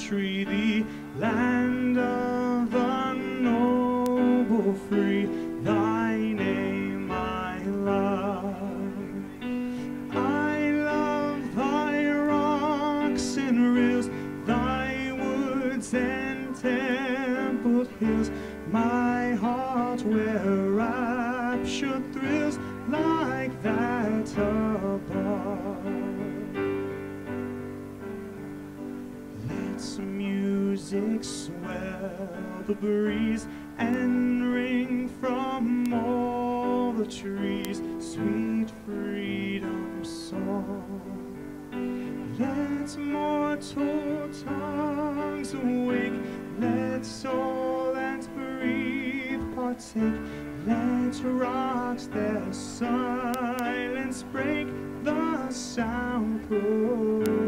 country, the land of the noble free. Thy name I love. I love thy rocks and rills, thy woods and templed hills. My heart where rapture thrills like that above. Let music swell the breeze and ring from all the trees, sweet freedom song. Let mortal tongues awake, let soul that breathe partake, let rocks their silence break, the sound prolong.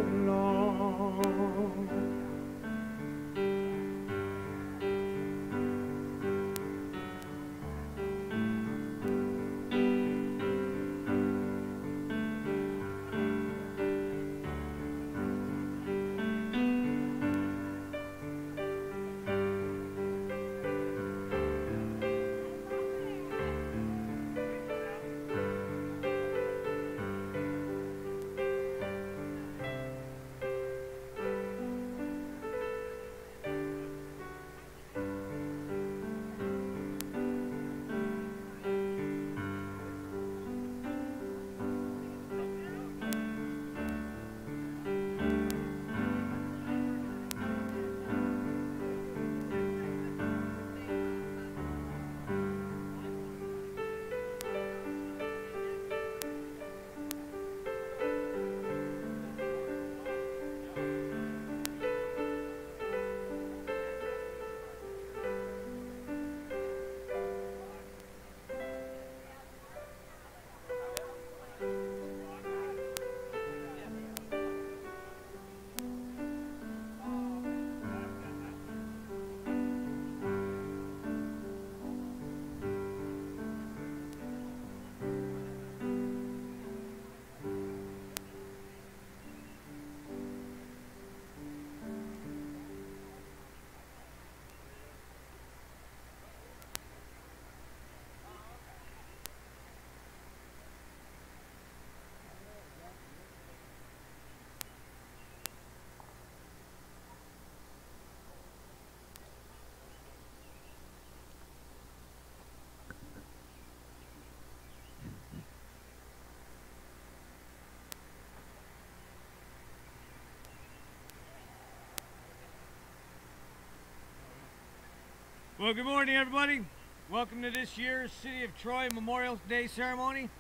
Well, good morning, everybody. Welcome to this year's City of Troy Memorial Day ceremony.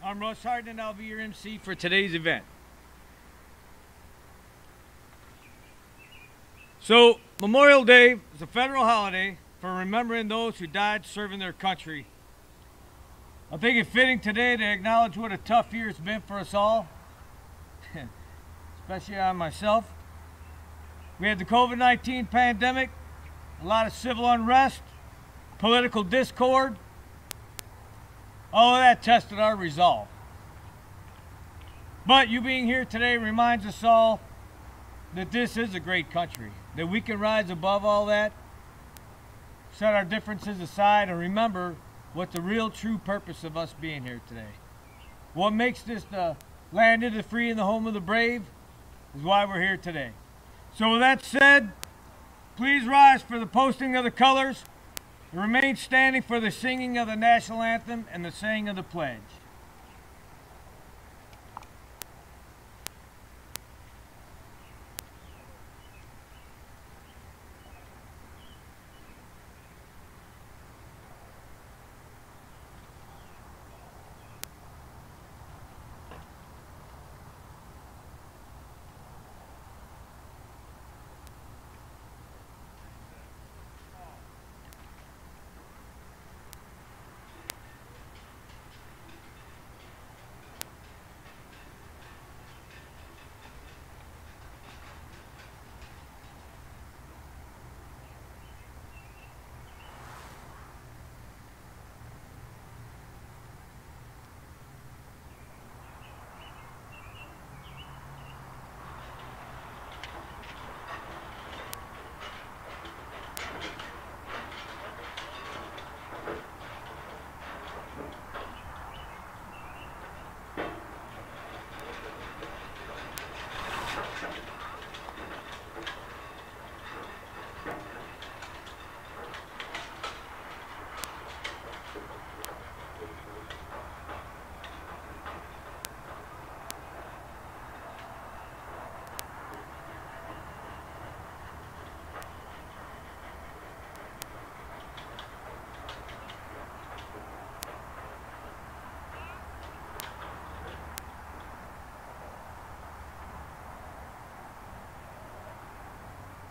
I'm Russ Harden, and I'll be your MC for today's event. So, Memorial Day is a federal holiday for remembering those who died serving their country. I think it's fitting today to acknowledge what a tough year it's been for us all, especially on myself. We had the COVID-19 pandemic, a lot of civil unrest, political discord. All of that tested our resolve. But you being here today reminds us all that this is a great country, that we can rise above all that, set our differences aside, and remember what the real true purpose of us being here today. What makes this the land of the free and the home of the brave is why we're here today. So with that said, please rise for the posting of the colors and remain standing for the singing of the national anthem and the saying of the pledge.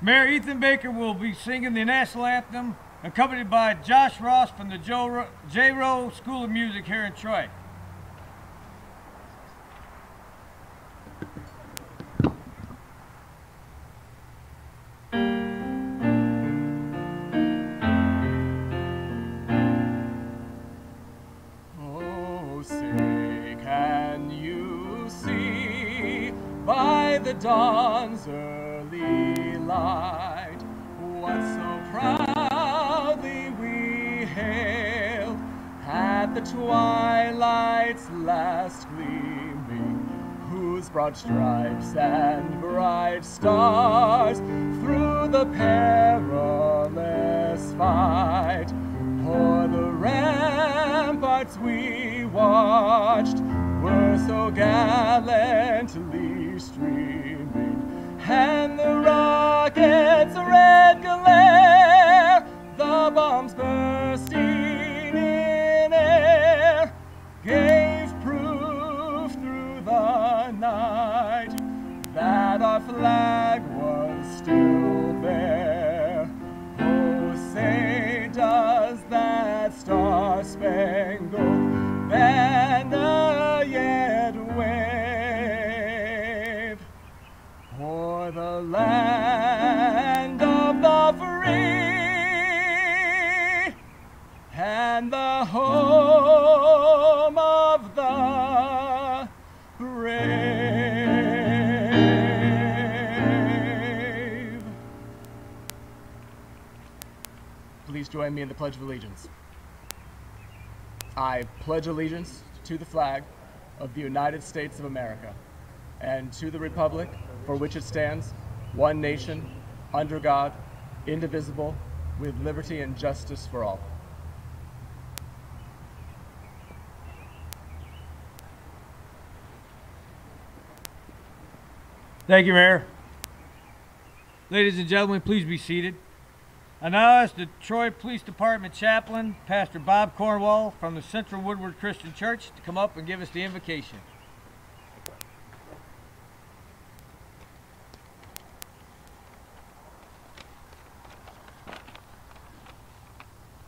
Mayor Ethan Baker will be singing the national anthem, accompanied by Josh Ross from the J. Rowe School of Music here in Troy. Oh, say, can you see by the dawn's early light what so proudly we hailed at the twilight's last gleaming, whose broad stripes and bright stars through the perilous fight o'er the ramparts we watched were so gallantly streaming, and the rocket's red glare, the bombs bursting in air, gave proof through the night that our flag was still there. Oh, say, does that star-spangled banner yet wave o'er the land of the free and the home of the brave? Please join me in the Pledge of Allegiance. I pledge allegiance to the flag of the United States of America and to the republic for which it stands, one nation, under God, indivisible, with liberty and justice for all. Thank you, Mayor. Ladies and gentlemen, please be seated. I now ask the Troy Police Department Chaplain, Pastor Bob Cornwall from the Central Woodward Christian Church, to come up and give us the invocation.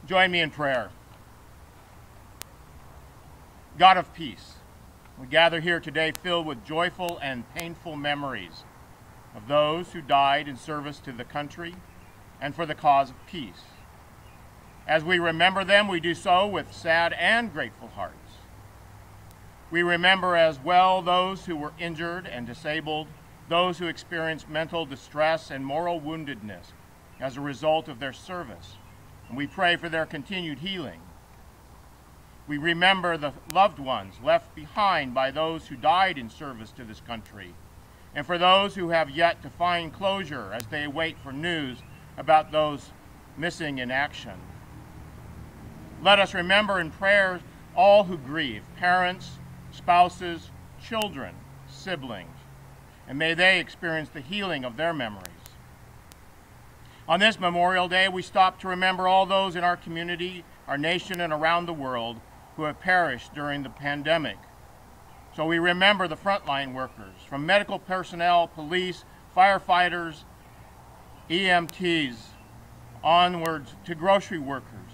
Join me in prayer. God of peace, we gather here today filled with joyful and painful memories of those who died in service to the country and for the cause of peace. As we remember them, we do so with sad and grateful hearts. We remember as well those who were injured and disabled, those who experienced mental distress and moral woundedness as a result of their service, and we pray for their continued healing. We remember the loved ones left behind by those who died in service to this country, and for those who have yet to find closure as they wait for news about those missing in action. Let us remember in prayer all who grieve, parents, spouses, children, siblings, and may they experience the healing of their memories. On this Memorial Day, we stop to remember all those in our community, our nation, and around the world who have perished during the pandemic. So we remember the frontline workers, from medical personnel, police, firefighters, EMTs, onwards to grocery workers,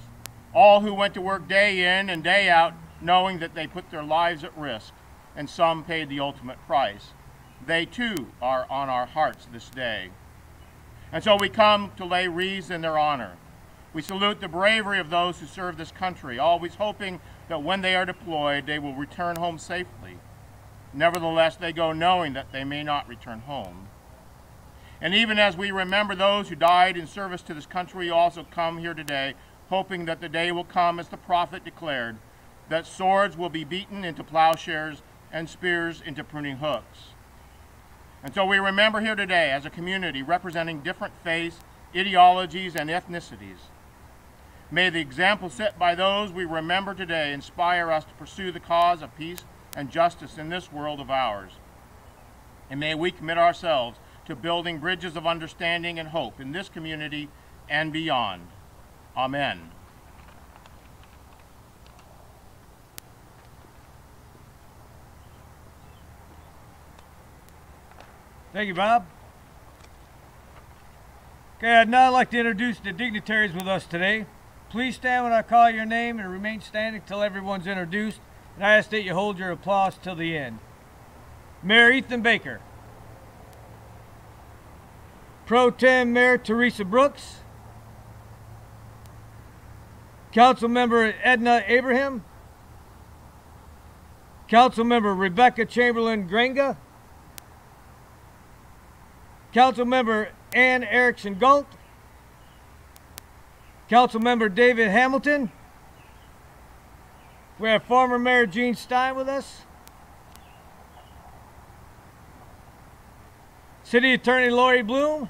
all who went to work day in and day out knowing that they put their lives at risk, and some paid the ultimate price. They too are on our hearts this day. And so we come to lay wreaths in their honor. We salute the bravery of those who serve this country, always hoping that when they are deployed, they will return home safely. Nevertheless, they go knowing that they may not return home. And even as we remember those who died in service to this country, we also come here today hoping that the day will come, as the prophet declared, that swords will be beaten into plowshares and spears into pruning hooks. And so we remember here today as a community representing different faiths, ideologies, and ethnicities. May the example set by those we remember today inspire us to pursue the cause of peace and justice in this world of ours. And may we commit ourselves to building bridges of understanding and hope in this community and beyond. Amen. Thank you, Bob. Okay, I'd now like to introduce the dignitaries with us today. Please stand when I call your name and remain standing till everyone's introduced. And I ask that you hold your applause till the end. Mayor Ethan Baker. Pro Tem Mayor Teresa Brooks. Councilmember Edna Abraham. Councilmember Rebecca Chamberlain Grenga. Councilmember Ann Erickson Galt. Councilmember David Hamilton. We have former Mayor Gene Stein with us. City Attorney Lori Bloom.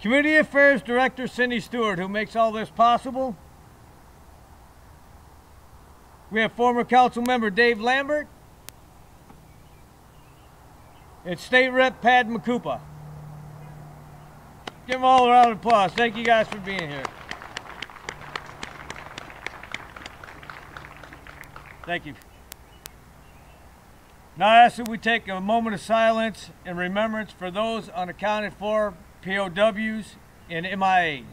Community Affairs Director Cindy Stewart, who makes all this possible. We have former Council Member Dave Lambert. And State Rep Pat McCoupa. Give them all a round of applause. Thank you guys for being here. Thank you. Now I ask that we take a moment of silence and remembrance for those unaccounted for POWs and MIAs.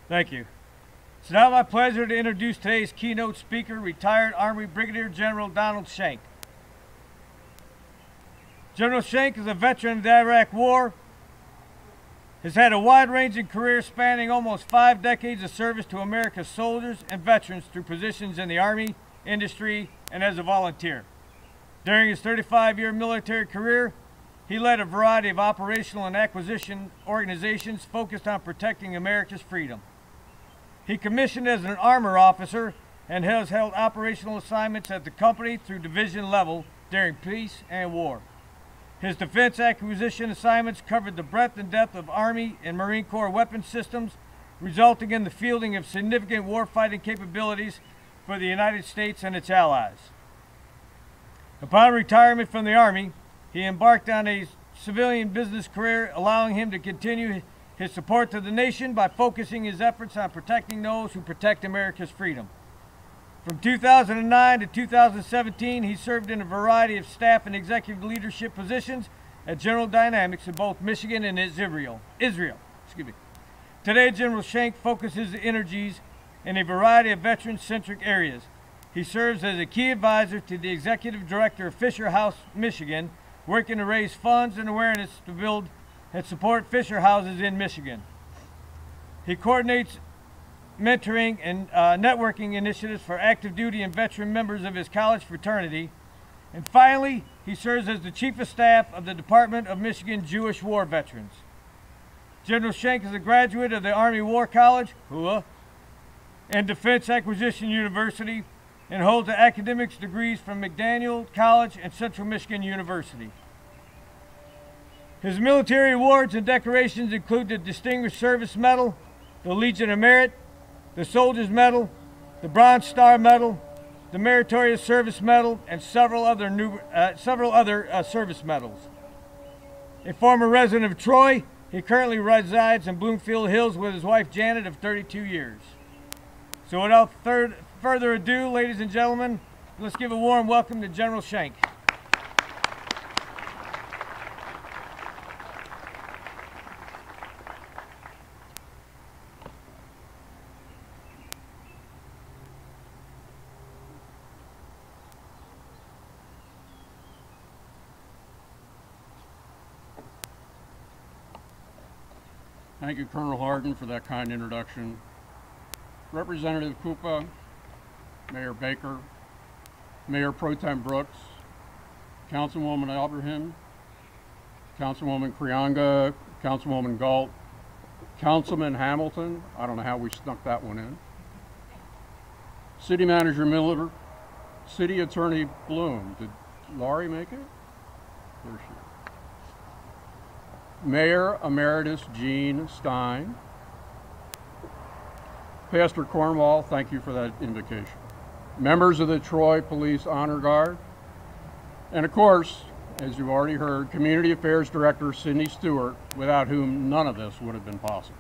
Thank you. It's now my pleasure to introduce today's keynote speaker, retired Army Brigadier General Donald Schenck. General Schenck is a veteran of the Iraq War, has had a wide-ranging career spanning almost 5 decades of service to America's soldiers and veterans through positions in the Army, industry, and as a volunteer. During his 35-year military career, he led a variety of operational and acquisition organizations focused on protecting America's freedom. He commissioned as an armor officer and has held operational assignments at the company through division level during peace and war. His defense acquisition assignments covered the breadth and depth of Army and Marine Corps weapons systems, resulting in the fielding of significant warfighting capabilities for the United States and its allies. Upon retirement from the Army, he embarked on a civilian business career, allowing him to continue his support to the nation by focusing his efforts on protecting those who protect America's freedom. From 2009 to 2017, he served in a variety of staff and executive leadership positions at General Dynamics in both Michigan and Israel. Today, General Schenck focuses his energies in a variety of veteran-centric areas. He serves as a key advisor to the executive director of Fisher House, Michigan, working to raise funds and awareness to build and support Fisher Houses in Michigan. He coordinates mentoring and networking initiatives for active duty and veteran members of his college fraternity. And finally, he serves as the Chief of Staff of the Department of Michigan Jewish War Veterans. General Schenck is a graduate of the Army War College, HUA, and Defense Acquisition University, and holds academics degrees from McDaniel College and Central Michigan University. His military awards and decorations include the Distinguished Service Medal, the Legion of Merit, the Soldier's Medal, the Bronze Star Medal, the Meritorious Service Medal, and several other service medals. A former resident of Troy, he currently resides in Bloomfield Hills with his wife Janet of 32 years. So without further ado, ladies and gentlemen, let's give a warm welcome to General Schenck. Thank you, Colonel Hardin, for that kind introduction. Representative Coupa, Mayor Baker, Mayor Pro Tem Brooks, Councilwoman Abraham, Councilwoman Krianga, Councilwoman Galt, Councilman Hamilton, I don't know how we snuck that one in, City Manager Miller, City Attorney Bloom. Did Laurie make it? There she is. Mayor Emeritus Gene Stein. Pastor Cornwall, thank you for that invocation. Members of the Troy Police Honor Guard. And of course, as you've already heard, Community Affairs Director Sydney Stewart, without whom none of this would have been possible.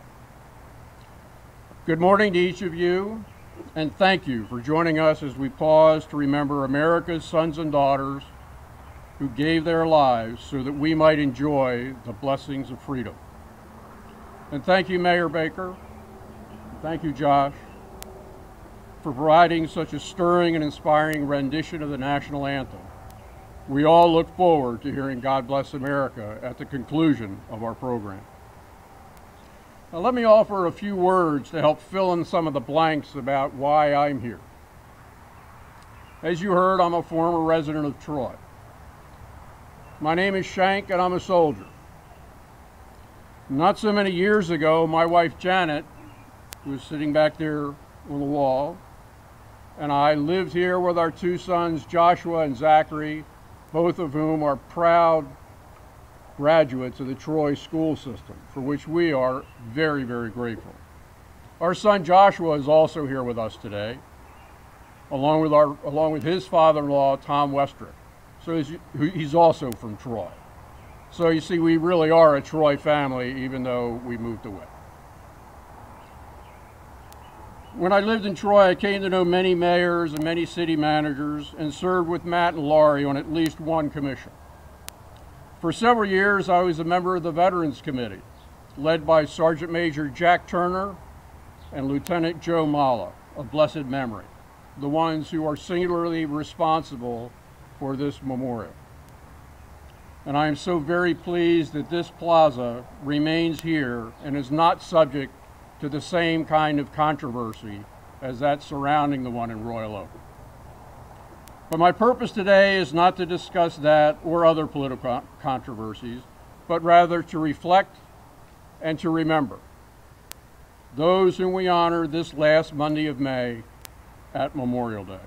Good morning to each of you, and thank you for joining us as we pause to remember America's sons and daughters who gave their lives so that we might enjoy the blessings of freedom. And thank you, Mayor Baker. Thank you, Josh, for providing such a stirring and inspiring rendition of the national anthem. We all look forward to hearing God Bless America at the conclusion of our program. Now, let me offer a few words to help fill in some of the blanks about why I'm here. As you heard, I'm a former resident of Troy. My name is Shank, and I'm a soldier. Not so many years ago, my wife Janet, who is sitting back there on the wall, and I lived here with our two sons, Joshua and Zachary, both of whom are proud graduates of the Troy school system, for which we are very, very grateful. Our son Joshua is also here with us today, along with his father-in-law, Tom Westrick. So he's also from Troy. So you see, we really are a Troy family, even though we moved away. When I lived in Troy, I came to know many mayors and many city managers and served with Matt and Laurie on at least one commission. For several years, I was a member of the Veterans Committee, led by Sergeant Major Jack Turner and Lieutenant Joe Mala, of blessed memory, the ones who are singularly responsible for this memorial. And I am so very pleased that this plaza remains here and is not subject to the same kind of controversy as that surrounding the one in Royal Oak. But my purpose today is not to discuss that or other political controversies, but rather to reflect and to remember those whom we honor this last Monday of May at Memorial Day.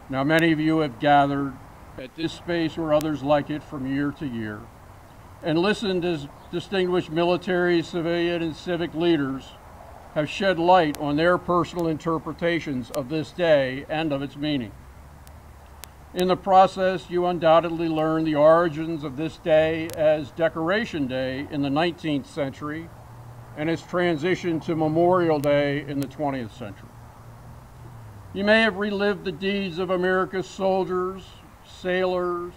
Now, many of you have gathered at this space or others like it from year to year and listened as distinguished military, civilian, and civic leaders have shed light on their personal interpretations of this day and of its meaning. In the process, you undoubtedly learned the origins of this day as Decoration Day in the 19th century and its transition to Memorial Day in the 20th century. You may have relived the deeds of America's soldiers, sailors,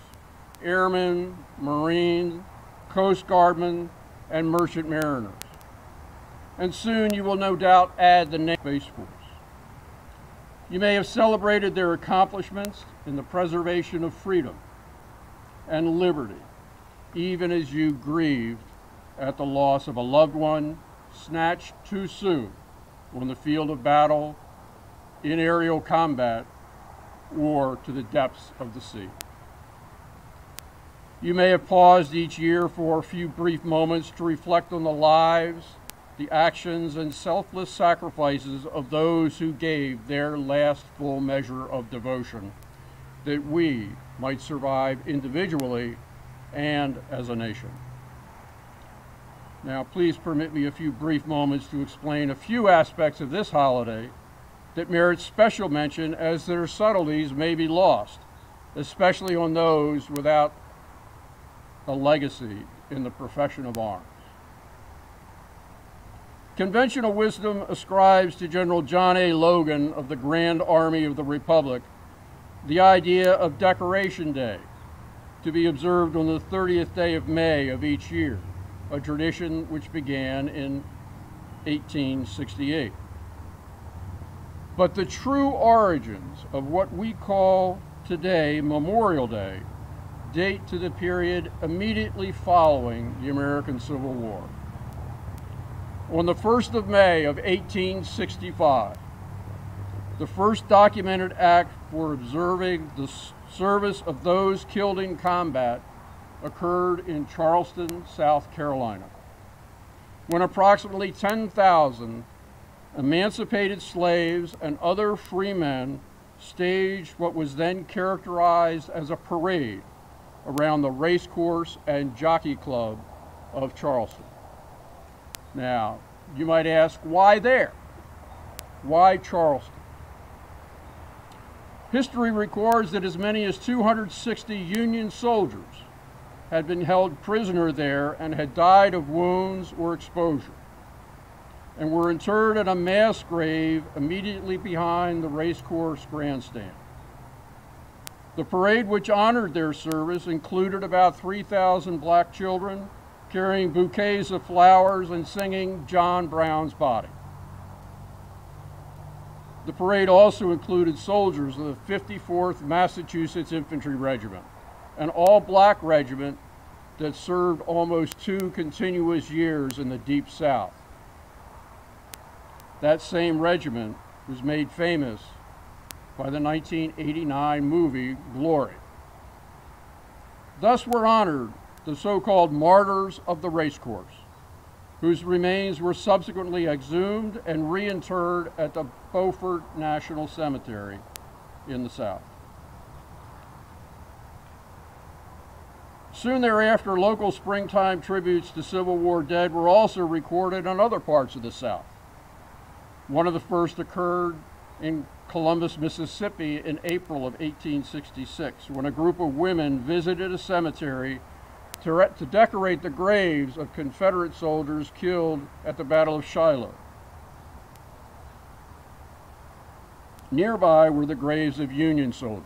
airmen, Marines, Coast Guardmen, and merchant mariners. And soon you will no doubt add the name Space Force. You may have celebrated their accomplishments in the preservation of freedom and liberty, even as you grieved at the loss of a loved one snatched too soon on the field of battle, in aerial combat, or to the depths of the sea. You may have paused each year for a few brief moments to reflect on the lives, the actions, and selfless sacrifices of those who gave their last full measure of devotion, that we might survive individually and as a nation. Now, please permit me a few brief moments to explain a few aspects of this holiday that merit special mention, as their subtleties may be lost, especially on those without a legacy in the profession of arms. Conventional wisdom ascribes to General John A. Logan of the Grand Army of the Republic the idea of Decoration Day, to be observed on the 30th day of May of each year, a tradition which began in 1868. But the true origins of what we call today Memorial Day date to the period immediately following the American Civil War. On the 1st of May of 1865, the first documented act for observing the service of those killed in combat occurred in Charleston, South Carolina, when approximately 10,000 emancipated slaves and other free men staged what was then characterized as a parade around the race course and jockey club of Charleston. Now, you might ask, why there? Why Charleston? History records that as many as 260 Union soldiers had been held prisoner there and had died of wounds or exposure, and were interred in a mass grave immediately behind the racecourse grandstand. The parade, which honored their service, included about 3,000 black children carrying bouquets of flowers and singing John Brown's Body. The parade also included soldiers of the 54th Massachusetts Infantry Regiment, an all-black regiment that served almost 2 continuous years in the Deep South. That same regiment was made famous by the 1989 movie Glory. Thus were honored the so-called martyrs of the racecourse, whose remains were subsequently exhumed and reinterred at the Beaufort National Cemetery in the South. Soon thereafter, local springtime tributes to Civil War dead were also recorded in other parts of the South. One of the first occurred in Columbus, Mississippi in April of 1866, when a group of women visited a cemetery to decorate the graves of Confederate soldiers killed at the Battle of Shiloh. Nearby were the graves of Union soldiers,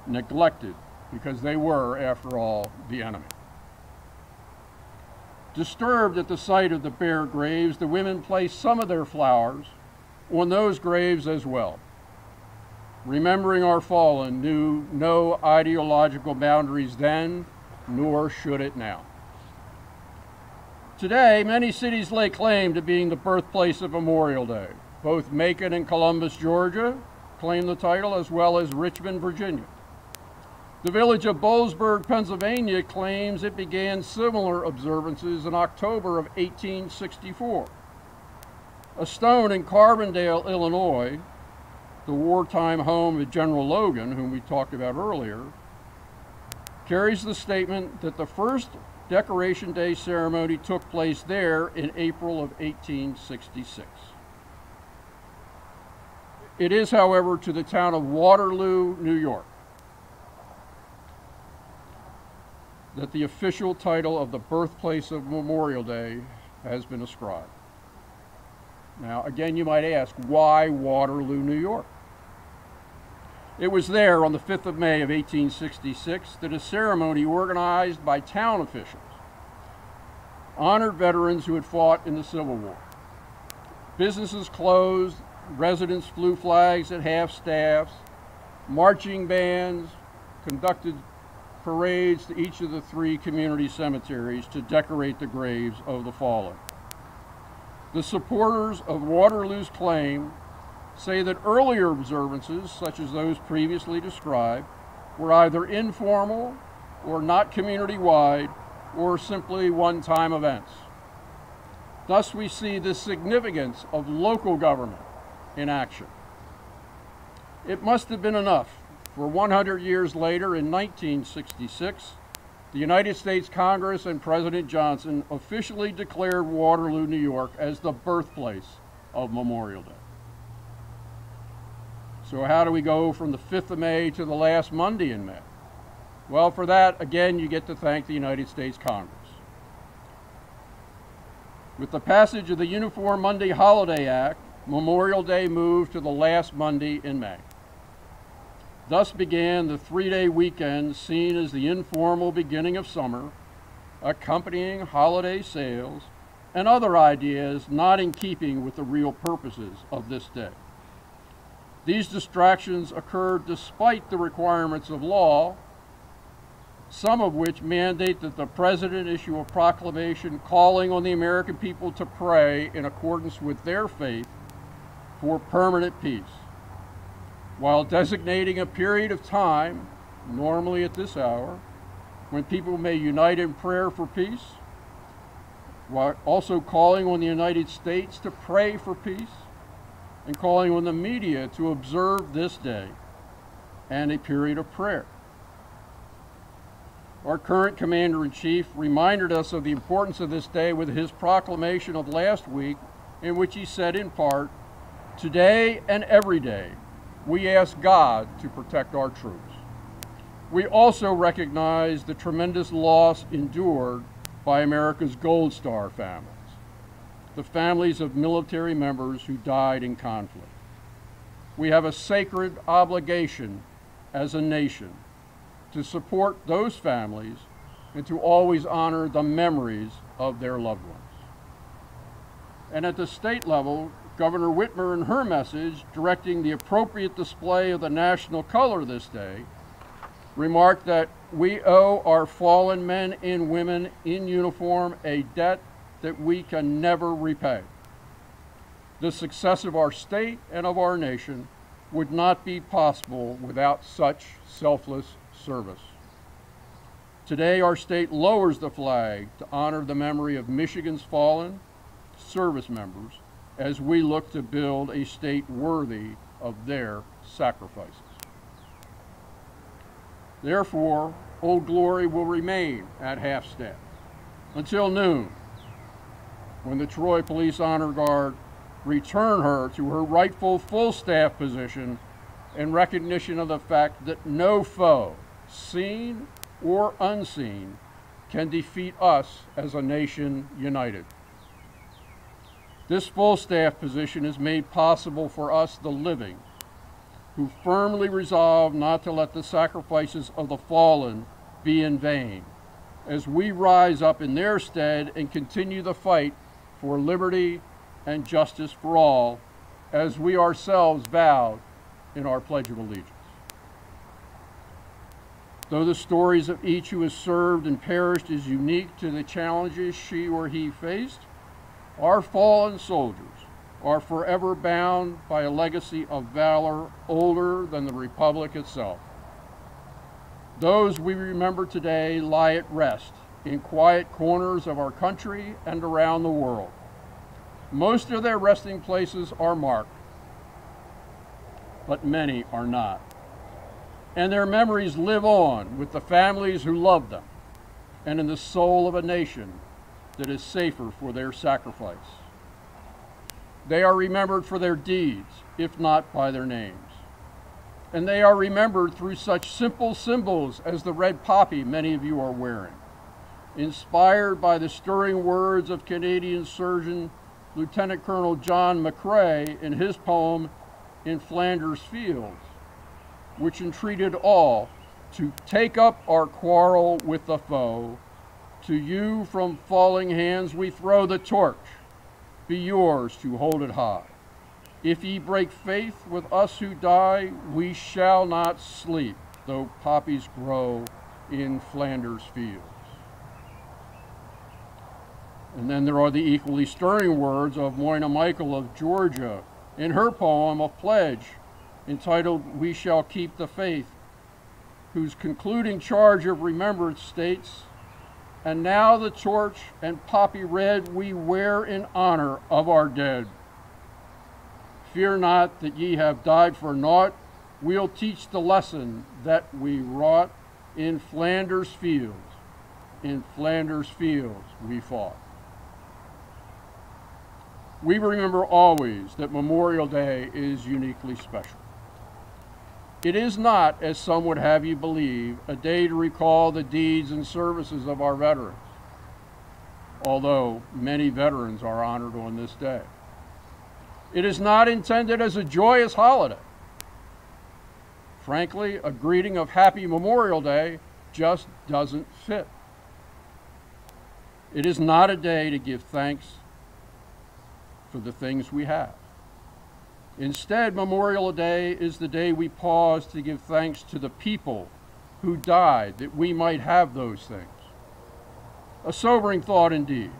neglected because they were, after all, the enemy. Disturbed at the sight of the bare graves, the women placed some of their flowers on those graves as well. Remembering our fallen knew no ideological boundaries then, nor should it now. Today, many cities lay claim to being the birthplace of Memorial Day. Both Macon and Columbus, Georgia, claim the title, as well as Richmond, Virginia. The village of Boalsburg, Pennsylvania, claims it began similar observances in October of 1864. A stone in Carbondale, Illinois, the wartime home of General Logan, whom we talked about earlier, carries the statement that the first Decoration Day ceremony took place there in April of 1866. It is, however, to the town of Waterloo, New York, that the official title of the birthplace of Memorial Day has been ascribed. Now, again, you might ask, why Waterloo, New York? It was there on the 5th of May of 1866 that a ceremony organized by town officials honored veterans who had fought in the Civil War. Businesses closed, residents flew flags at half-staffs, marching bands conducted parades to each of the 3 community cemeteries to decorate the graves of the fallen. The supporters of Waterloo's claim say that earlier observances, such as those previously described, were either informal or not community-wide or simply one-time events. Thus, we see the significance of local government in action. It must have been enough for 100 years later, in 1966, the United States Congress and President Johnson officially declared Waterloo, New York as the birthplace of Memorial Day. So how do we go from the 5th of May to the last Monday in May? Well, for that, again, you get to thank the United States Congress. With the passage of the Uniform Monday Holiday Act, Memorial Day moved to the last Monday in May. Thus began the 3-day weekend seen as the informal beginning of summer, accompanying holiday sales and other ideas not in keeping with the real purposes of this day. These distractions occurred despite the requirements of law, some of which mandate that the President issue a proclamation calling on the American people to pray in accordance with their faith for permanent peace, while designating a period of time, normally at this hour, when people may unite in prayer for peace, while also calling on the United States to pray for peace, and calling on the media to observe this day and a period of prayer. Our current Commander-in-Chief reminded us of the importance of this day with his proclamation of last week, in which he said in part, "Today and every day, we ask God to protect our troops. We also recognize the tremendous loss endured by America's Gold Star families, the families of military members who died in conflict. We have a sacred obligation as a nation to support those families and to always honor the memories of their loved ones. And at the state level, Governor Whitmer, in her message directing the appropriate display of the national color this day, remarked that we owe our fallen men and women in uniform a debt that we can never repay. The success of our state and of our nation would not be possible without such selfless service. Today, our state lowers the flag to honor the memory of Michigan's fallen service members as we look to build a state worthy of their sacrifices. Therefore, Old Glory will remain at half-staff until noon, when the Troy Police Honor Guard return her to her rightful full-staff position in recognition of the fact that no foe, seen or unseen, can defeat us as a nation united. This full-staff position is made possible for us, the living, who firmly resolve not to let the sacrifices of the fallen be in vain, as we rise up in their stead and continue the fight for liberty and justice for all, as we ourselves vowed in our Pledge of Allegiance. Though the stories of each who has served and perished is unique to the challenges she or he faced, our fallen soldiers are forever bound by a legacy of valor older than the Republic itself. Those we remember today lie at rest in quiet corners of our country and around the world. Most of their resting places are marked, but many are not. And their memories live on with the families who loved them and in the soul of a nation that is safer for their sacrifice. They are remembered for their deeds, if not by their names. And they are remembered through such simple symbols as the red poppy many of you are wearing, inspired by the stirring words of Canadian surgeon Lieutenant Colonel John McCrae in his poem, In Flanders Fields, which entreated all to take up our quarrel with the foe. To you from falling hands we throw the torch, be yours to hold it high. If ye break faith with us who die, we shall not sleep, though poppies grow in Flanders fields. And then there are the equally stirring words of Moyna Michael of Georgia in her poem, A Pledge, entitled We Shall Keep the Faith, whose concluding charge of remembrance states, and now the torch and poppy red we wear in honor of our dead. Fear not that ye have died for naught, we'll teach the lesson that we wrought in Flanders fields. In Flanders fields we fought. We remember always that Memorial Day is uniquely special. It is not, as some would have you believe, a day to recall the deeds and services of our veterans, although many veterans are honored on this day. It is not intended as a joyous holiday. Frankly, a greeting of Happy Memorial Day just doesn't fit. It is not a day to give thanks for the things we have. Instead, Memorial Day is the day we pause to give thanks to the people who died that we might have those things. A sobering thought indeed.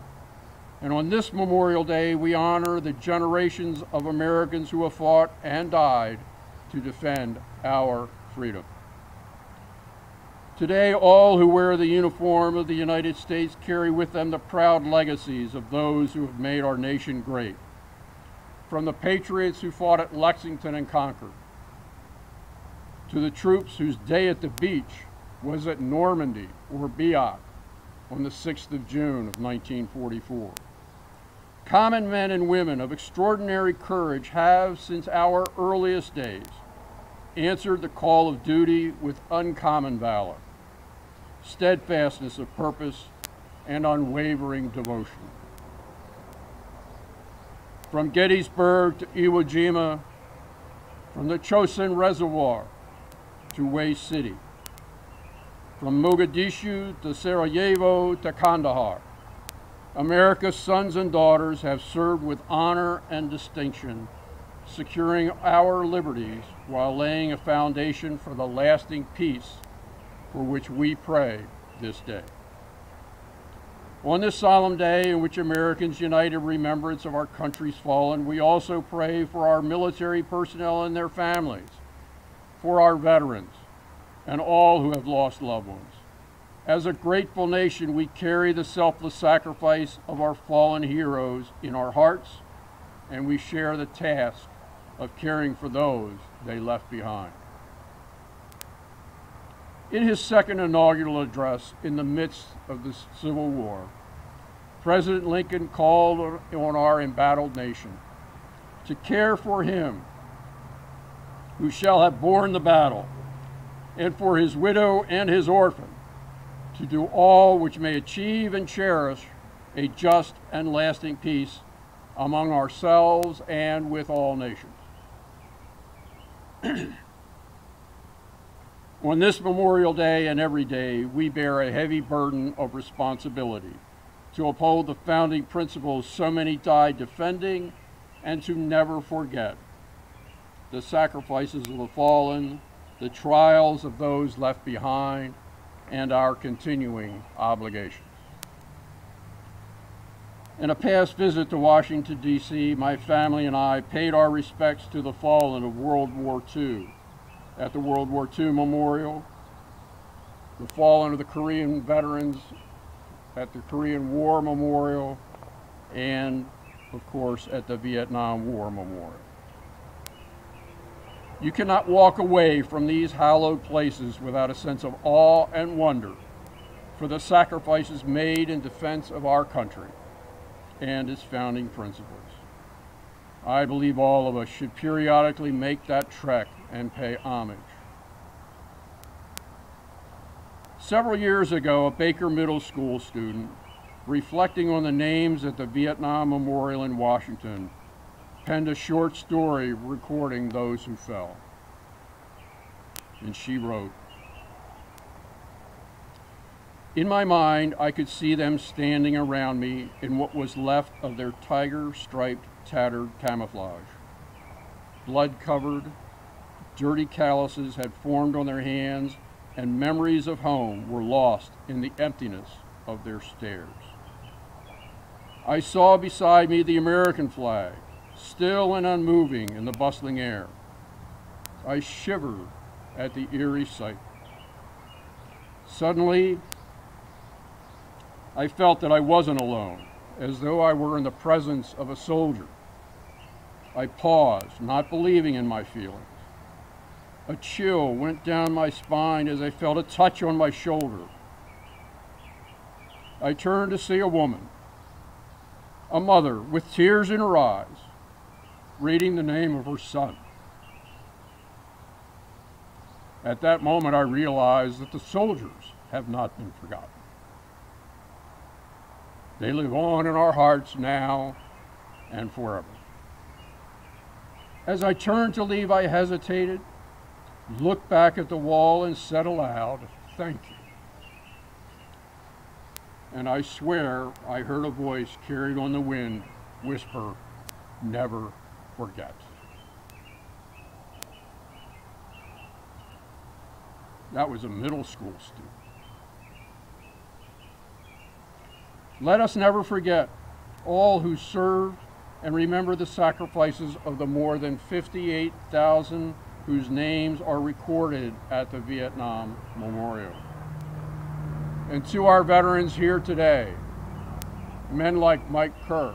And on this Memorial Day, we honor the generations of Americans who have fought and died to defend our freedom. Today, all who wear the uniform of the United States carry with them the proud legacies of those who have made our nation great. From the patriots who fought at Lexington and Concord, to the troops whose day at the beach was at Normandy or Biak on the 6th of June of 1944. Common men and women of extraordinary courage have, since our earliest days, answered the call of duty with uncommon valor, steadfastness of purpose, and unwavering devotion. From Gettysburg to Iwo Jima, from the Chosin Reservoir to Way City, from Mogadishu to Sarajevo to Kandahar, America's sons and daughters have served with honor and distinction, securing our liberties while laying a foundation for the lasting peace for which we pray this day. On this solemn day in which Americans unite in remembrance of our country's fallen, we also pray for our military personnel and their families, for our veterans, and all who have lost loved ones. As a grateful nation, we carry the selfless sacrifice of our fallen heroes in our hearts, and we share the task of caring for those they left behind. In his second inaugural address in the midst of the Civil War, President Lincoln called on our embattled nation to care for him who shall have borne the battle, and for his widow and his orphan, to do all which may achieve and cherish a just and lasting peace among ourselves and with all nations. On this Memorial Day and every day, we bear a heavy burden of responsibility to uphold the founding principles so many died defending, and to never forget the sacrifices of the fallen, the trials of those left behind, and our continuing obligations. In a past visit to Washington, D.C., my family and I paid our respects to the fallen of World War II at the World War II Memorial, the fallen of the Korean veterans at the Korean War Memorial, and, of course, at the Vietnam War Memorial. You cannot walk away from these hallowed places without a sense of awe and wonder for the sacrifices made in defense of our country and its founding principles. I believe all of us should periodically make that trek and pay homage. Several years ago, a Baker Middle School student, reflecting on the names at the Vietnam Memorial in Washington, penned a short story recording those who fell. And she wrote, "In my mind, I could see them standing around me in what was left of their tiger-striped, tattered camouflage. Blood-covered, dirty calluses had formed on their hands, and memories of home were lost in the emptiness of their stares. I saw beside me the American flag, still and unmoving in the bustling air. I shivered at the eerie sight. Suddenly, I felt that I wasn't alone, as though I were in the presence of a soldier. I paused, not believing in my feelings. A chill went down my spine as I felt a touch on my shoulder. I turned to see a woman, a mother with tears in her eyes, reading the name of her son. At that moment, I realized that the soldiers have not been forgotten. They live on in our hearts now and forever. As I turned to leave, I hesitated, looked back at the wall, and said aloud, 'Thank you.' And I swear I heard a voice carried on the wind whisper, 'Never forget.'" That was a middle school student. Let us never forget all who served and remember the sacrifices of the more than 58,000 whose names are recorded at the Vietnam Memorial. And to our veterans here today, men like Mike Kerr,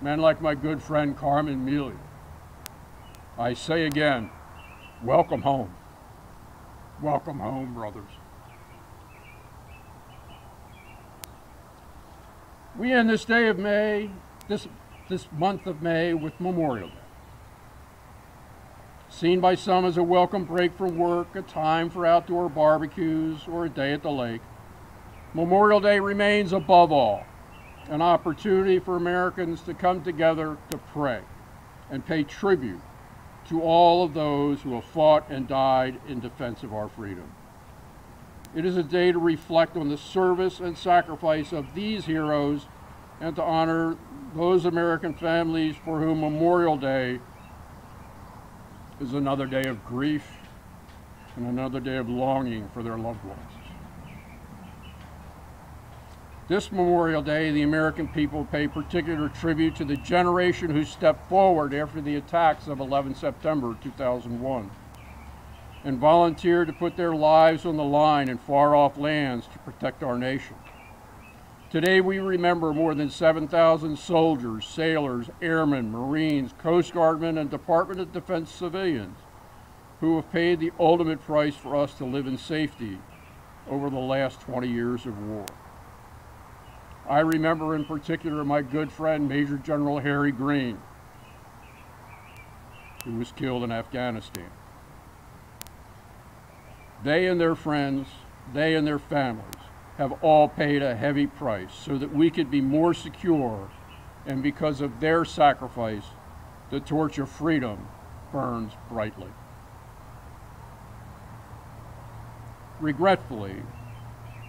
men like my good friend Carmen Mealy, I say again, welcome home. Welcome home, brothers. We end this day of May, this month of May, with Memorial Day. seen by some as a welcome break from work, a time for outdoor barbecues, or a day at the lake, Memorial Day remains above all an opportunity for Americans to come together to pray and pay tribute to all of those who have fought and died in defense of our freedom. It is a day to reflect on the service and sacrifice of these heroes and to honor those American families for whom Memorial Day is another day of grief and another day of longing for their loved ones. This Memorial Day, the American people pay particular tribute to the generation who stepped forward after the attacks of 11 September 2001 and volunteered to put their lives on the line in far-off lands to protect our nation. Today we remember more than 7,000 soldiers, sailors, airmen, Marines, Coast Guardmen, and Department of Defense civilians who have paid the ultimate price for us to live in safety over the last 20 years of war. I remember in particular my good friend Major General Harry Green, who was killed in Afghanistan. They and their friends, they and their families have all paid a heavy price so that we could be more secure, and because of their sacrifice, the torch of freedom burns brightly. Regretfully,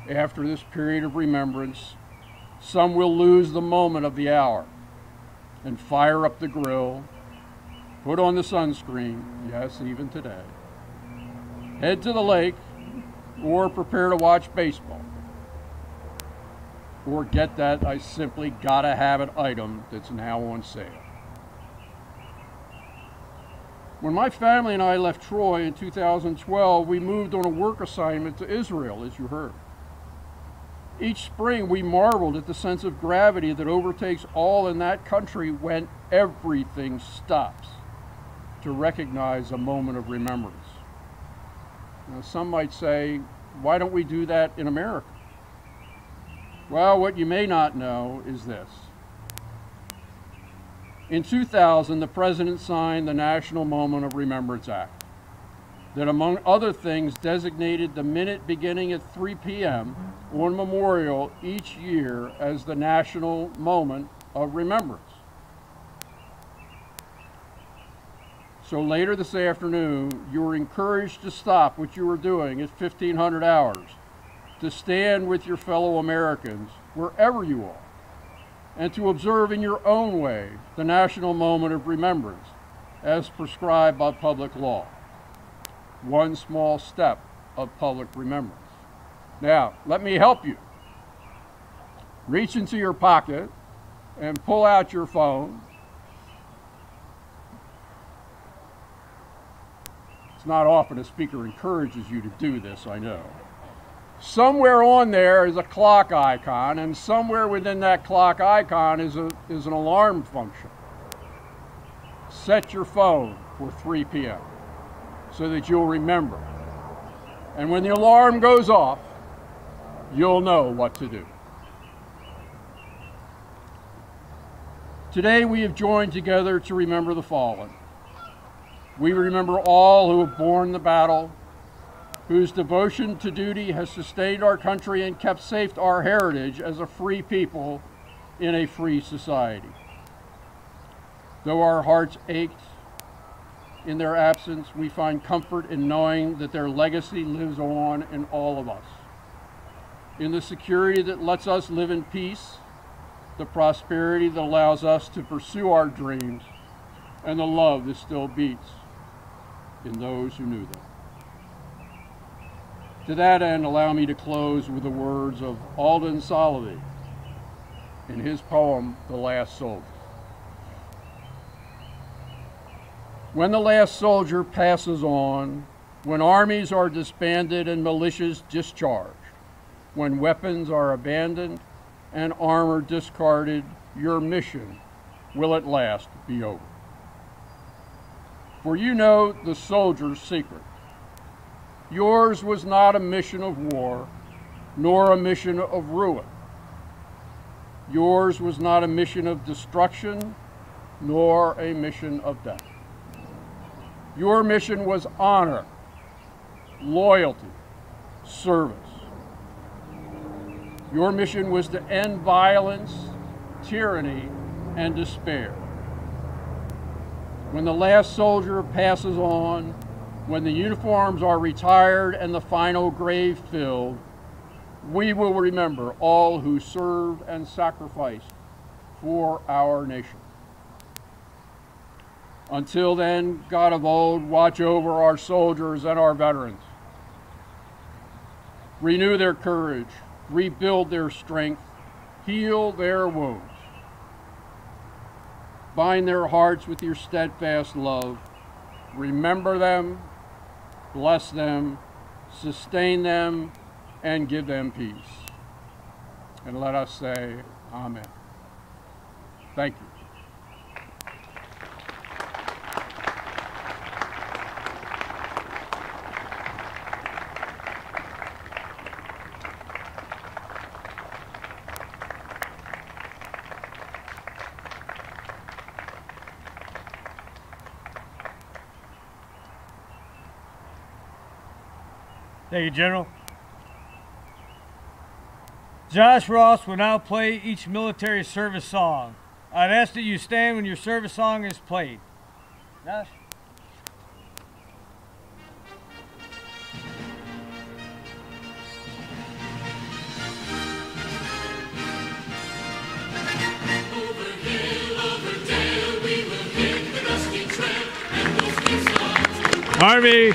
after this period of remembrance, some will lose the moment of the hour and fire up the grill, put on the sunscreen, yes, even today, head to the lake, or prepare to watch baseball, or get that I simply gotta have it item that's now on sale. When my family and I left Troy in 2012, we moved on a work assignment to Israel, as you heard. Each spring, we marveled at the sense of gravity that overtakes all in that country when everything stops to recognize a moment of remembrance. Now, some might say, why don't we do that in America? Well, what you may not know is this. In 2000, the President signed the National Moment of Remembrance Act that, among other things, designated the minute beginning at 3 p.m. on Memorial each year as the National Moment of Remembrance. So later this afternoon, you are encouraged to stop what you are doing at 1500 hours, to stand with your fellow Americans wherever you are, and to observe in your own way the National Moment of Remembrance as prescribed by public law. One small step of public remembrance. Now, let me help you. Reach into your pocket and pull out your phone. It's not often a speaker encourages you to do this, I know. Somewhere on there is a clock icon, and somewhere within that clock icon is an alarm function. Set your phone for 3 p.m. so that you'll remember. And when the alarm goes off, you'll know what to do. Today we have joined together to remember the fallen. We remember all who have borne the battle, whose devotion to duty has sustained our country and kept safe our heritage as a free people in a free society. Though our hearts ached in their absence, we find comfort in knowing that their legacy lives on in all of us. In the security that lets us live in peace, the prosperity that allows us to pursue our dreams, and the love that still beats in those who knew them. To that end, allow me to close with the words of Alden Solovey in his poem, The Last Soldier. When the last soldier passes on, when armies are disbanded and militias discharged, when weapons are abandoned and armor discarded, your mission will at last be over. For you know the soldier's secret. Yours was not a mission of war, nor a mission of ruin. Yours was not a mission of destruction, nor a mission of death. Your mission was honor, loyalty, service. Your mission was to end violence, tyranny, and despair. When the last soldier passes on, when the uniforms are retired and the final grave filled, we will remember all who served and sacrificed for our nation. Until then, God of old, watch over our soldiers and our veterans. Renew their courage, rebuild their strength, heal their wounds. Bind their hearts with your steadfast love. Remember them, bless them, sustain them, and give them peace. And let us say, Amen. Thank you. Thank you, General. Josh Ross will now play each military service song. I'd ask that you stand when your service song is played. Josh? Army.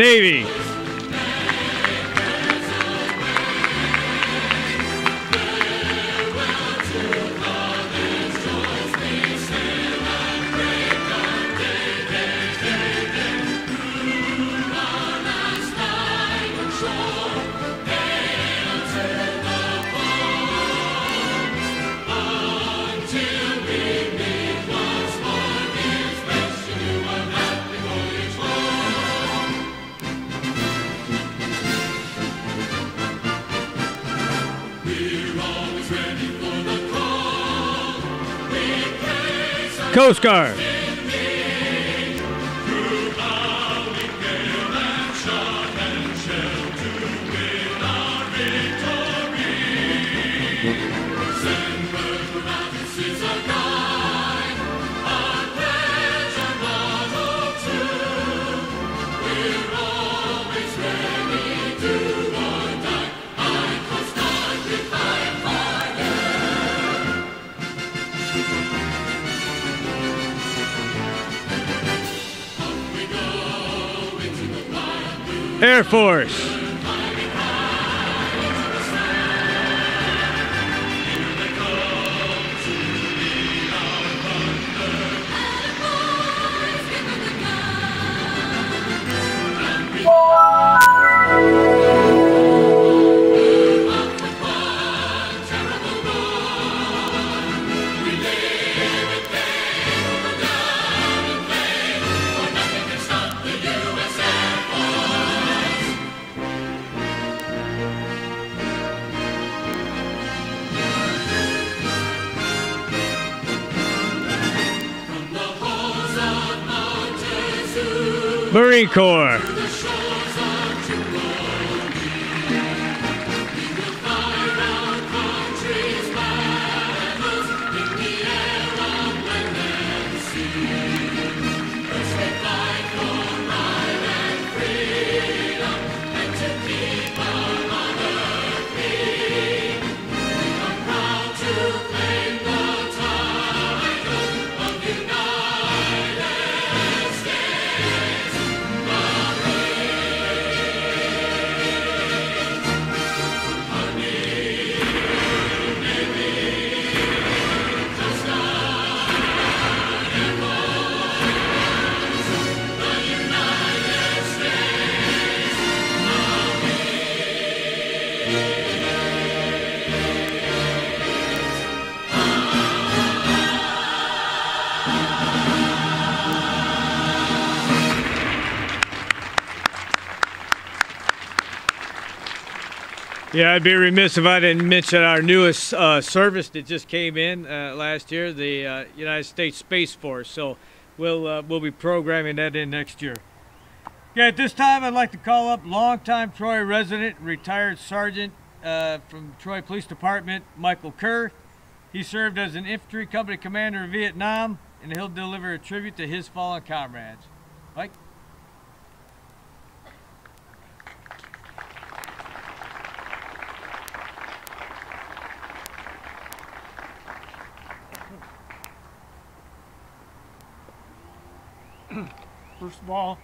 Navy. Coast Guard. Air Force. Marine Corps. Yeah, I'd be remiss if I didn't mention our newest service that just came in last year, the United States Space Force. So we'll be programming that in next year. Okay, at this time, I'd like to call up longtime Troy resident, retired sergeant from Troy Police Department, Michael Kerr. He served as an infantry company commander in Vietnam, and he'll deliver a tribute to his fallen comrades. Mike? First of all,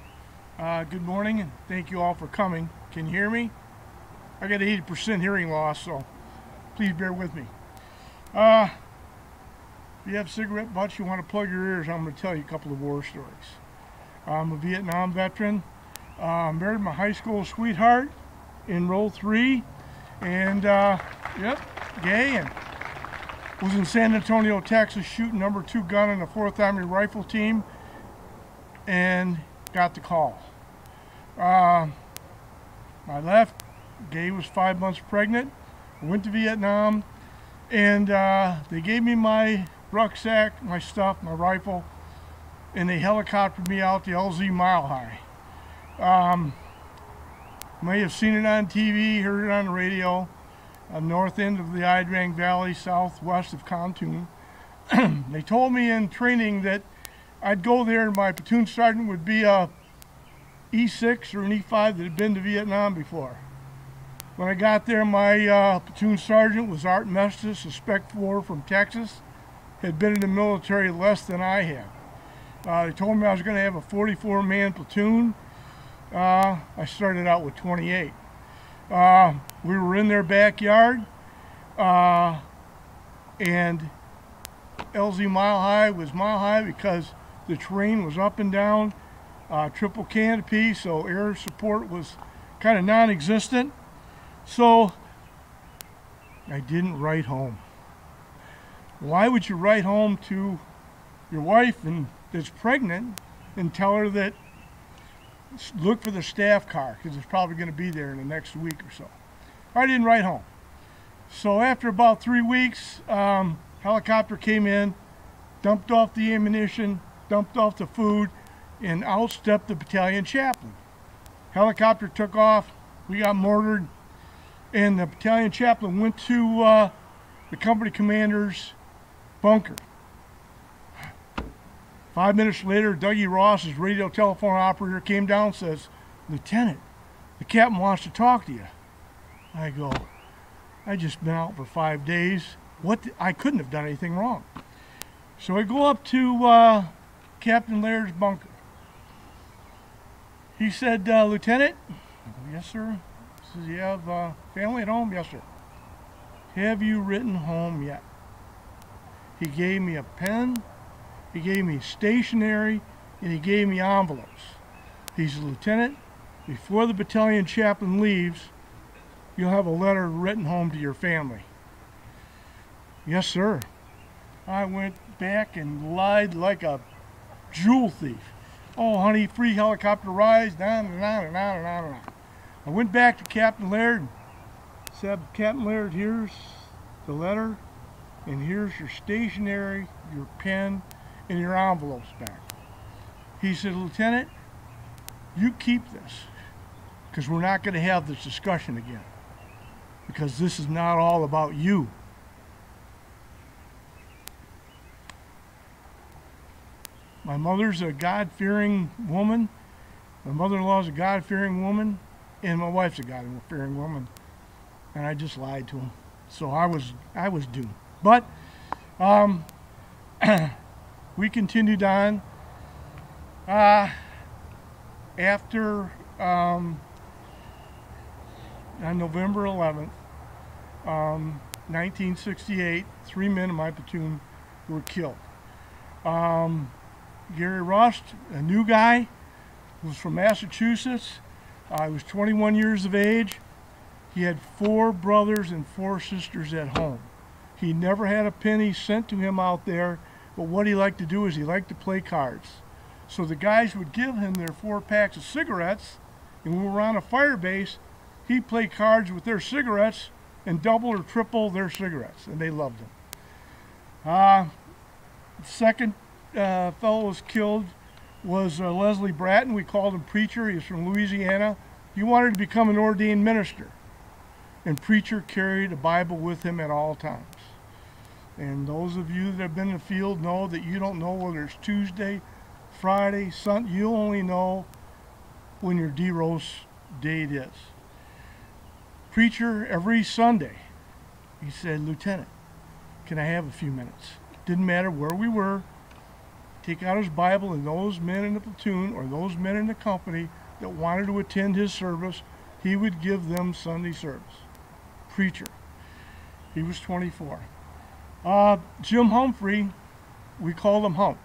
good morning and thank you all for coming. Can you hear me? I got 80% hearing loss, so please bear with me. If you have cigarette butts, you want to plug your ears, I'm going to tell you a couple of war stories. I'm a Vietnam veteran. Married my high school sweetheart in row 3, and yep, gay, and was in San Antonio, Texas, shooting number 2 gun in the 4th Army Rifle Team, and got the call. I left. Gay was 5 months pregnant. I went to Vietnam, and they gave me my rucksack, my stuff, my rifle, and they helicoptered me out to LZ Mile High. May have seen it on TV, heard it on the radio, north end of the Ia Drang Valley, southwest of Kon Tum. They told me in training that I'd go there and my platoon sergeant would be a E6 or an E5 that had been to Vietnam before. When I got there, my platoon sergeant was Art Mestis, a Spec 4 from Texas, had been in the military less than I had. They told me I was going to have a 44-man platoon. I started out with 28. We were in their backyard, and LZ Mile High was mile high because the terrain was up and down, triple canopy, so air support was kind of non-existent. So I didn't write home. Why would you write home to your wife that's pregnant and tell her that look for the staff car because it's probably going to be there in the next week or so? I didn't write home. So after about 3 weeks, helicopter came in, dumped off the ammunition, dumped off the food, and out stepped the battalion chaplain. Helicopter took off, we got mortared, and the battalion chaplain went to the company commander's bunker. 5 minutes later, Dougie Ross, his radio telephone operator, came down and says, "Lieutenant, the captain wants to talk to you." I go, "I just been out for 5 days. I couldn't have done anything wrong." So I go up to Captain Laird's bunker. He said, "Lieutenant?" I go, "Yes, sir." He says, "You have family at home?" "Yes, sir." "Have you written home yet?" He gave me a pen, he gave me stationery, and he gave me envelopes. He said, "Lieutenant, before the battalion chaplain leaves, you'll have a letter written home to your family." "Yes, sir." I went back and lied like a jewel thief. "Oh, honey, free helicopter rides, down and on and on and on and on." I went back to Captain Laird and said, "Captain Laird, here's the letter, and here's your stationery, your pen, and your envelopes back." He said, "Lieutenant, you keep this, because we're not going to have this discussion again, because this is not all about you." My mother's a God-fearing woman, my mother-in-law's a God-fearing woman, and my wife's a God-fearing woman, and I just lied to them. So I was doomed. But we continued on. After on November 11th, 1968, 3 men in my platoon were killed. Gary Rust, a new guy, was from Massachusetts. He was 21 years of age. He had 4 brothers and 4 sisters at home. He never had a penny sent to him out there, but what he liked to do is he liked to play cards. So the guys would give him their 4 packs of cigarettes, and when we were on a fire base, he'd play cards with their cigarettes and double or triple their cigarettes, and they loved him. Second fellow was killed was Leslie Bratton. We called him Preacher. He was from Louisiana. He wanted to become an ordained minister, and Preacher carried a Bible with him at all times. And those of you that have been in the field know that you don't know whether it's Tuesday, Friday, Sunday. You only know when your DROS date is. Preacher, every Sunday, he said, "Lieutenant, can I have a few minutes?" Didn't matter where we were. Take out his Bible, and those men in the platoon or those men in the company that wanted to attend his service, he would give them Sunday service. Preacher. He was 24. Jim Humphrey, we called him Hump.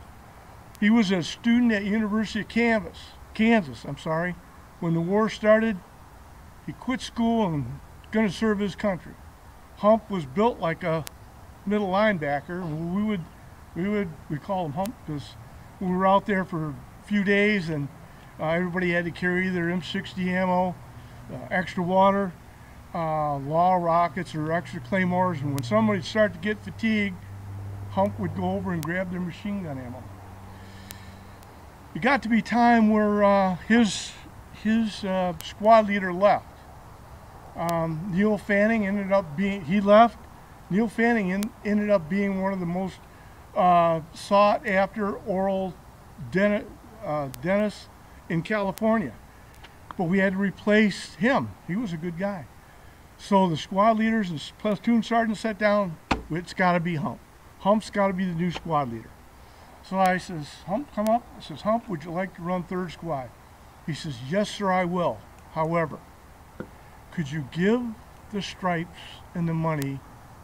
He was a student at University of Kansas, when the war started. He quit school and going to serve his country. Hump was built like a middle linebacker. We call him Hump because we were out there for a few days, and everybody had to carry their M60 ammo, extra water, law rockets or extra claymores, and when somebody started to get fatigued, Hump would go over and grab their machine gun ammo. It got to be time where his squad leader left. Neil Fanning ended up being, he left. Neil Fanning ended up being one of the most sought after oral dentists in California. But we had to replace him. He was a good guy. So the squad leaders and platoon sergeants sat down, it's got to be Hump. Hump's got to be the new squad leader. So I says, "Hump, come up." I says, "Hump, would you like to run 3rd Squad?" He says, "Yes, sir, I will. However, could you give the stripes and the money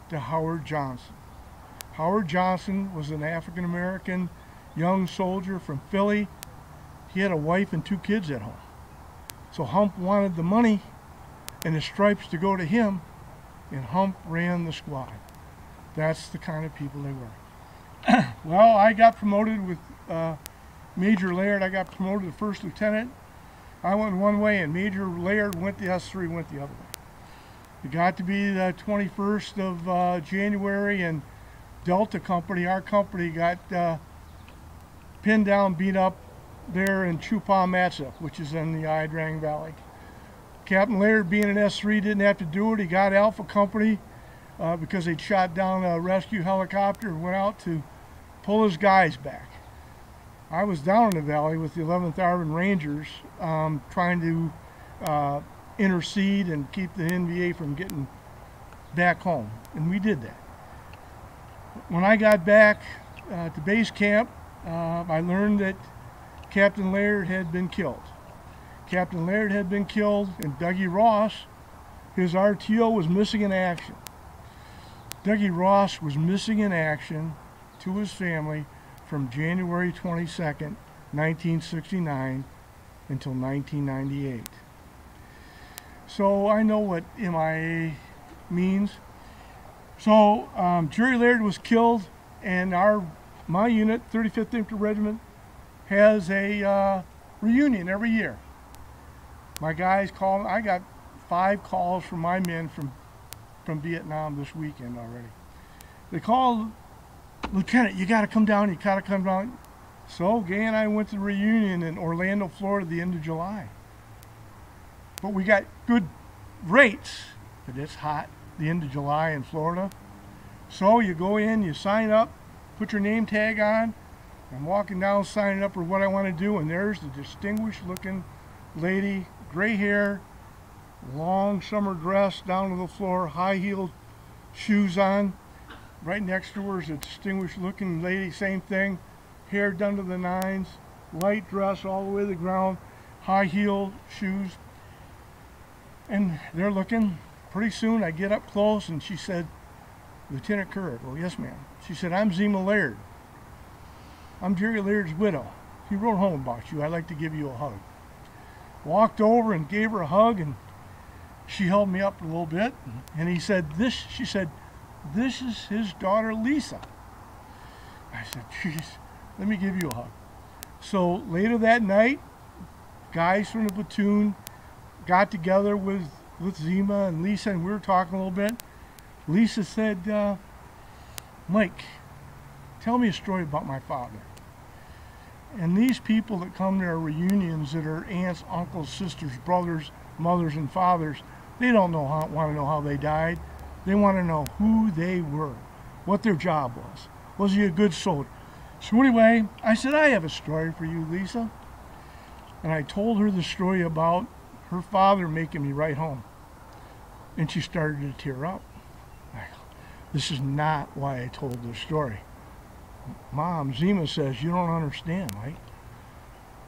to Howard Johnson?" Howard Johnson was an African-American young soldier from Philly. He had a wife and 2 kids at home. So Hump wanted the money and the stripes to go to him, and Hump ran the squad. That's the kind of people they were. Well, I got promoted with Major Laird. I got promoted to 1st Lieutenant. I went one way, and Major Laird went the S3, went the other way. It got to be the 21st of January, and Delta Company, our company, got pinned down, beat up there in Chupa-Matsip, which is in the Ia Drang Valley. Captain Laird, being an S3, didn't have to do it. He got Alpha Company because they'd shot down a rescue helicopter and went out to pull his guys back. I was down in the valley with the 11th Armored Rangers trying to intercede and keep the NVA from getting back home, and we did that. When I got back to base camp, I learned that Captain Laird had been killed. Captain Laird had been killed, and Dougie Ross, his RTO, was missing in action. Dougie Ross was missing in action to his family from January 22nd, 1969 until 1998. So I know what MIA means. So Jerry Laird was killed, and my unit, 35th Infantry Regiment, has a reunion every year. My guys call. I got 5 calls from my men from Vietnam this weekend already. They called, "Lieutenant, you got to come down. You got to come down." So Gay and I went to the reunion in Orlando, Florida, the end of July. But we got good rates, but it's hot the end of July in Florida. So you go in, you sign up, put your name tag on. I'm walking down signing up for what I want to do, and there's the distinguished looking lady, gray hair, long summer dress down to the floor, high-heeled shoes on. Right next to her is a distinguished looking lady, same thing, hair done to the nines, light dress all the way to the ground, high-heeled shoes. And they're looking. Pretty soon I get up close, and she said, "Lieutenant Kerr." "Well, yes, ma'am." She said, "I'm Zema Laird. I'm Jerry Laird's widow. He wrote home about you. I'd like to give you a hug." Walked over and gave her a hug, and she held me up a little bit, and she said, "This is his daughter, Lisa." I said, "Geez, let me give you a hug." So later that night, guys from the platoon got together with with Zima and Lisa, and we were talking a little bit. Lisa said, Mike, tell me a story about my father. And these people that come to our reunions that are aunts, uncles, sisters, brothers, mothers, and fathers, they don't want to know how they died. They want to know who they were, what their job was. Was he a good soldier? So anyway, I said, I have a story for you, Lisa. And I told her the story about her father making me write home. And she started to tear up. This is not why I told the story. Mom, Zima says, you don't understand, Mike.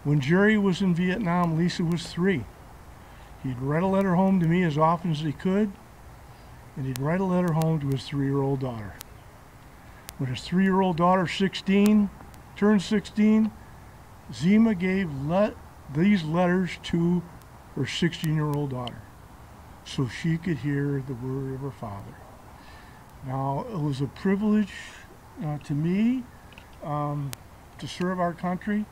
When Jerry was in Vietnam, Lisa was 3. He'd write a letter home to me as often as he could, and he'd write a letter home to his 3-year-old daughter. When his 3-year-old daughter, turned 16, Zima gave these letters to her 16-year-old daughter so she could hear the word of her father. Now, it was a privilege to me to serve our country.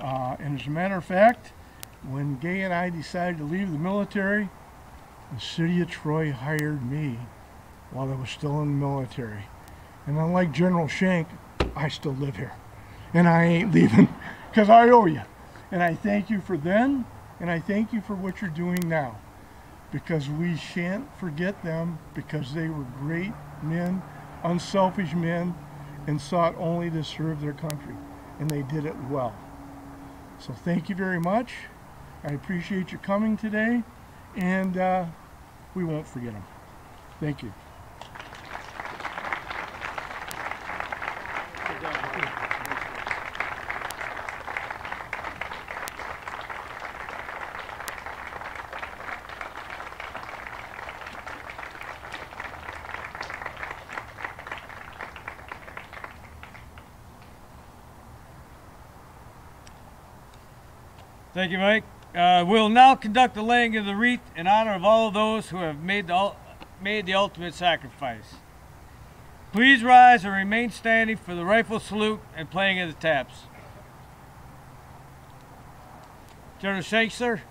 And as a matter of fact, when Gay and I decided to leave the military, the city of Troy hired me while I was still in the military. And unlike General Schenck, I still live here. And I ain't leaving because I owe you. And I thank you for then, and I thank you for what you're doing now. Because we shan't forget them, because they were great men, unselfish men, and sought only to serve their country. And they did it well. So thank you very much. I appreciate you coming today, and we won't forget them. Thank you. Thank you, Mike. We'll now conduct the laying of the wreath in honor of all of those who have made the ultimate sacrifice. Please rise and remain standing for the rifle salute and playing of the taps. General Schenck, sir.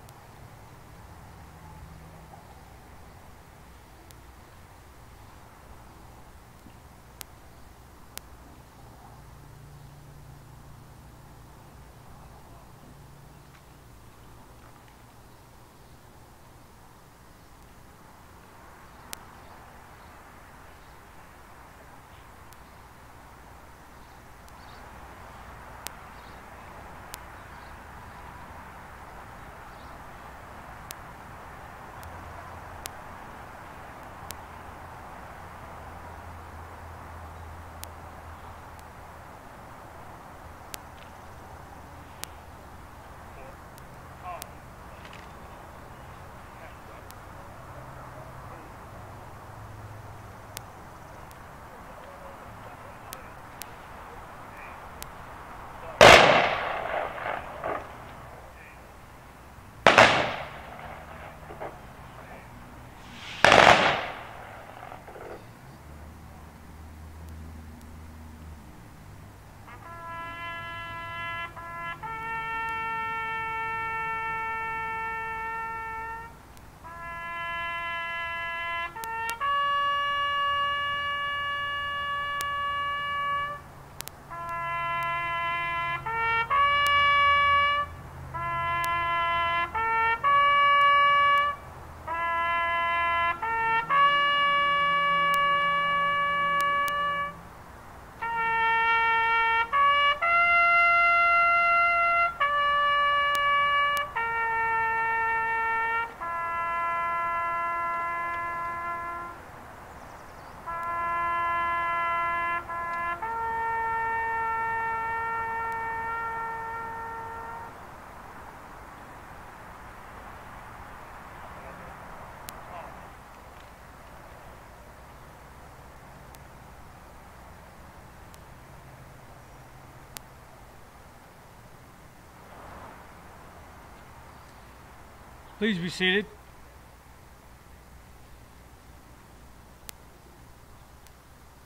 Please be seated.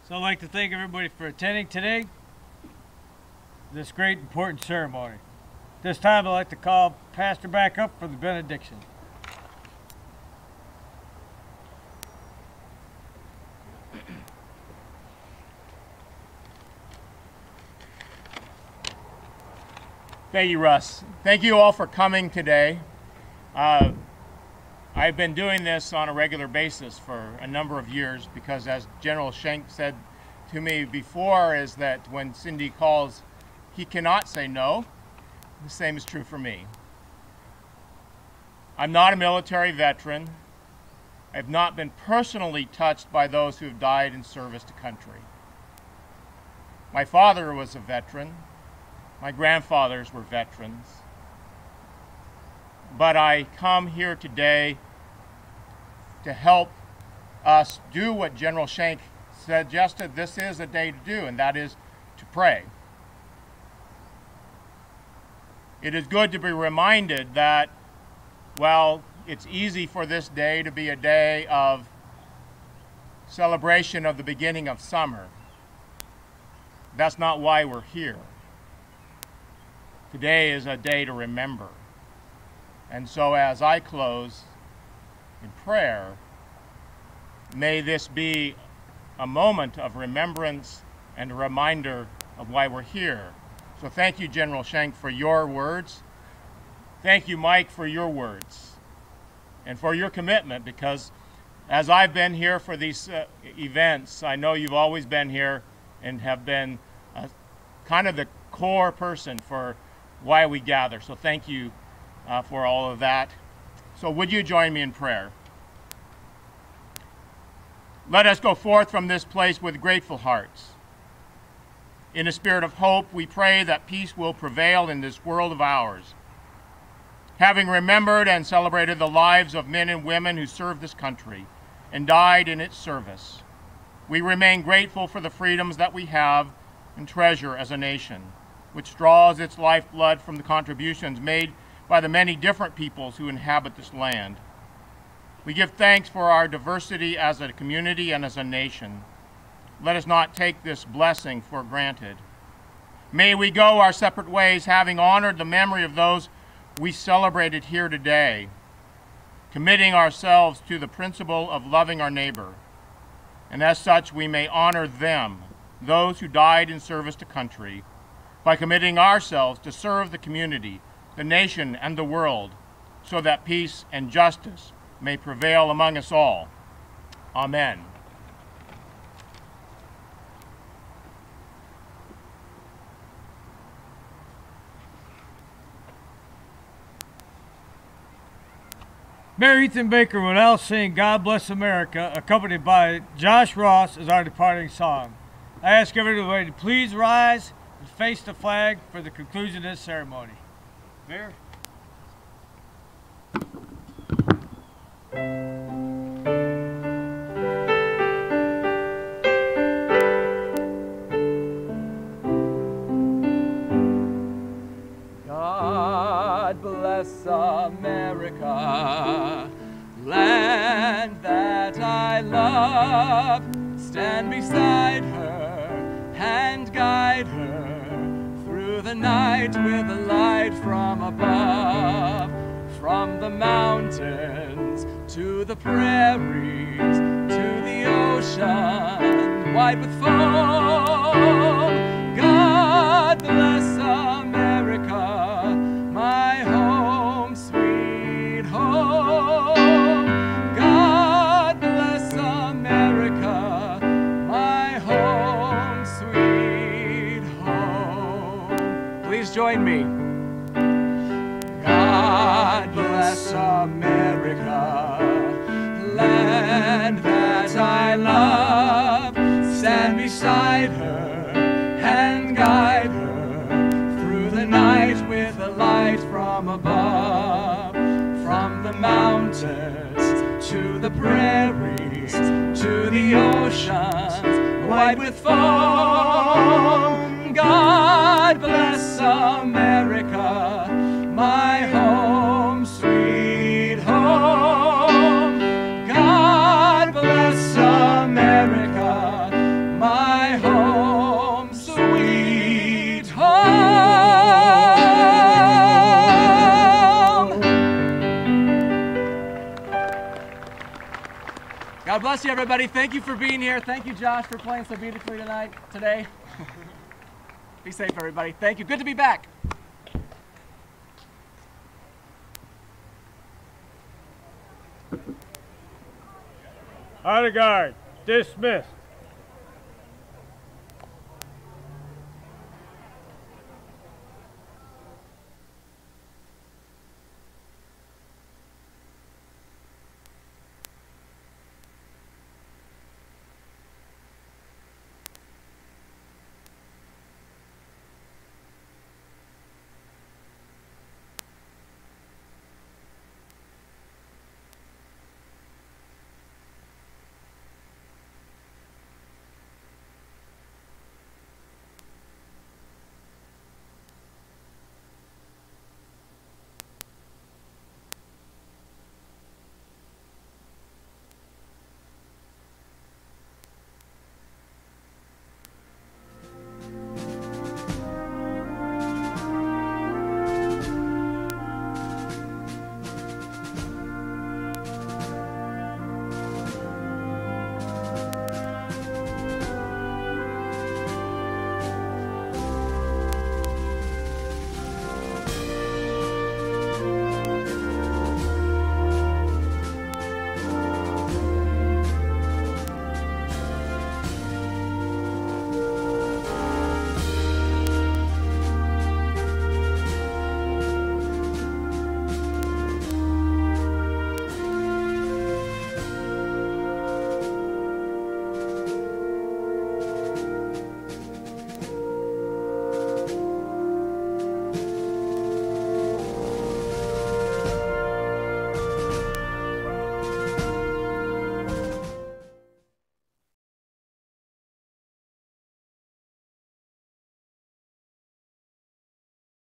So I'd like to thank everybody for attending today, this great important ceremony. This time I'd like to call Pastor back up for the benediction. Thank you, Russ. Thank you all for coming today. I've been doing this on a regular basis for a number of years because, as General Schenck said to me before, is that when Cindy calls, he cannot say no. The same is true for me. I'm not a military veteran. I've not been personally touched by those who have died in service to country. My father was a veteran. My grandfathers were veterans. But I come here today to help us do what General Schenck suggested this is a day to do, and that is to pray. It is good to be reminded that, well, it's easy for this day to be a day of celebration of the beginning of summer. That's not why we're here. Today is a day to remember. And so as I close in prayer, may this be a moment of remembrance and a reminder of why we're here. So thank you, General Schenck, for your words. Thank you, Mike, for your words and for your commitment, because as I've been here for these events, I know you've always been here and have been kind of the core person for why we gather. So thank you for all of that. So would you join me in prayer? Let us go forth from this place with grateful hearts. In a spirit of hope, we pray that peace will prevail in this world of ours. Having remembered and celebrated the lives of men and women who served this country and died in its service, we remain grateful for the freedoms that we have and treasure as a nation, which draws its lifeblood from the contributions made by the many different peoples who inhabit this land. We give thanks for our diversity as a community and as a nation. Let us not take this blessing for granted. May we go our separate ways, having honored the memory of those we celebrated here today, committing ourselves to the principle of loving our neighbor. And as such, we may honor them, those who died in service to country, by committing ourselves to serve the community, the nation, and the world, so that peace and justice may prevail among us all. Amen. Mayor Ethan Baker will now sing God Bless America, accompanied by Josh Ross as our departing song. I ask everybody to please rise and face the flag for the conclusion of this ceremony. Mayor. God bless America, land that I love. Stand beside her and guide her through the night with a light from above. From the mountains to the prairies to the ocean wide with foam. God bless America, my home, sweet home. God bless America, my home, sweet home. Please join me. God bless America, land that I love. Stand beside her and guide her through the night with a light from above. From the mountains to the prairies to the oceans wide with foam. God bless America, my home, sweet home. God bless America, my home, sweet home. God bless you, everybody. Thank you for being here. Thank you, Josh, for playing so beautifully today. Be safe, everybody. Thank you. Good to be back. Honor guard, dismissed.